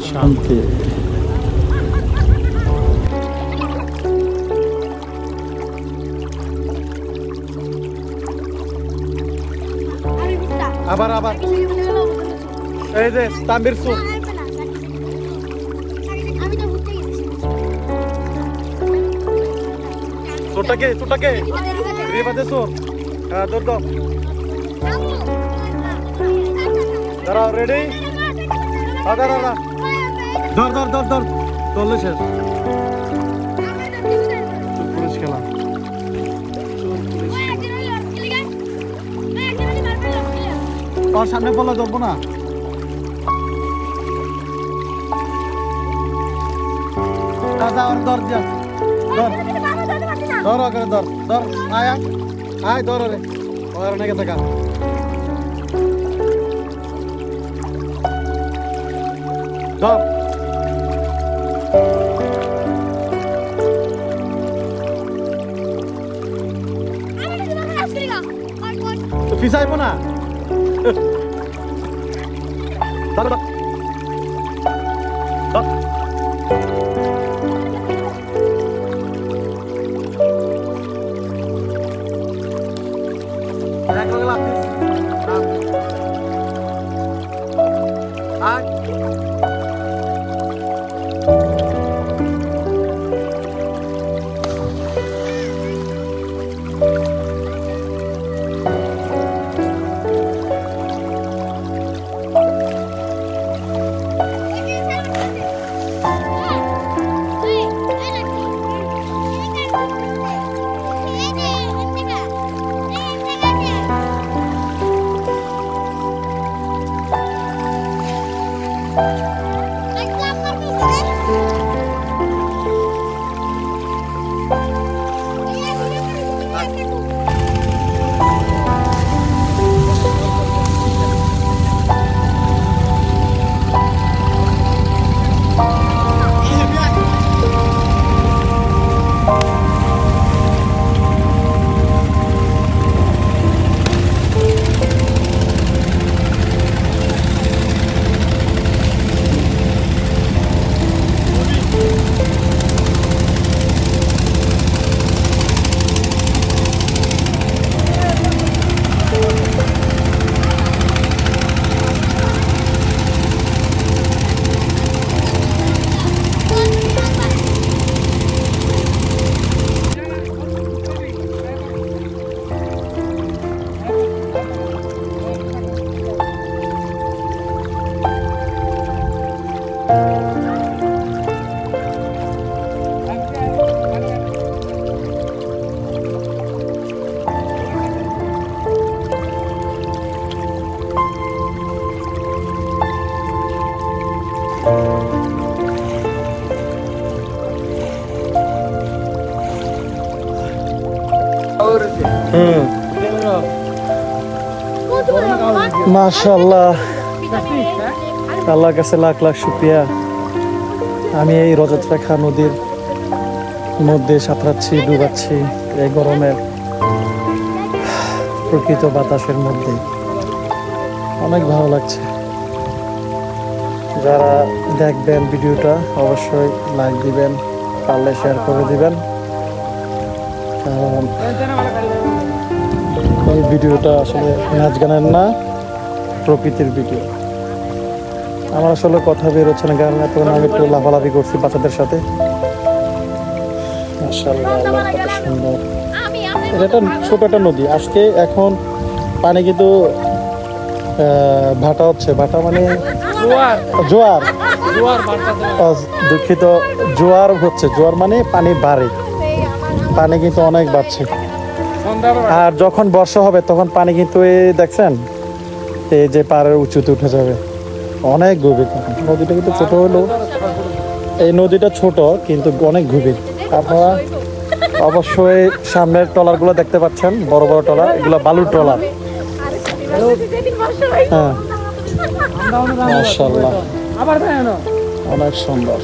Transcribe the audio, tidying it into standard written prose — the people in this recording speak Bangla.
শান্তি। আবার আবার এই যে তাম্বির সুর সুরটাকে রিবাদে সুর হ্যাঁ দৌড় দাও দাঁড়াও রেডি দাঁড়া ধর ধর ধর ধর চললে শেষ পুলিশ খেলা তোর সামনে বললে ধরবো না দাদা আর ধর দিয়া ধর ধর করে ধর ধর আয় আয় ধর রে ওর নাকি থাকা ধর তো ফিসাইবো না ধর ধর মাশাআল্লাহ আল্লাহর কাছে লাখ লাখ শুকরিয়া আমি এই রজতরেখা নদীর মধ্যে সাঁতরাচ্ছি ডুবাচ্ছি এই গরমের প্রকৃত বাতাসের মধ্যে অনেক ভালো লাগছে যারা দেখবেন ভিডিওটা অবশ্যই লাইক দিবেন পারলে শেয়ার করে দিবেন কারণ এই ভিডিওটা আসলে নাচ গানের না প্রকৃতির ভিডিও আমার আসলে কথা বেরোচ্ছে না কারণ এত আমি একটু লাফালাফি করছি বাচ্চাদের সাথে মাশাআল্লাহ কত সুন্দর এটা ছোট একটা নদী আজকে এখন পানি কিন্তু ভাটা হচ্ছে ভাটা মানে জোয়ার দুঃখিত জোয়ার হচ্ছে জোয়ার মানে পানি বাড়ে পানি কিন্তু অনেক বাড়ছে আর যখন বর্ষা হবে তখন পানি কিন্তু এই দেখছেন এই যে পাড়ের উঁচুতে উঠে যাবে অনেক গভীর নদীটা কিন্তু ছোট হলো এই নদীটা ছোট কিন্তু অনেক গভীর আপনারা অবশ্যই সামনের ট্রলারগুলো দেখতে পাচ্ছেন বড় বড় ট্রলার এগুলো বালুর ট্রলার হ্যাঁ মাশাআল্লাহ অনেক সুন্দর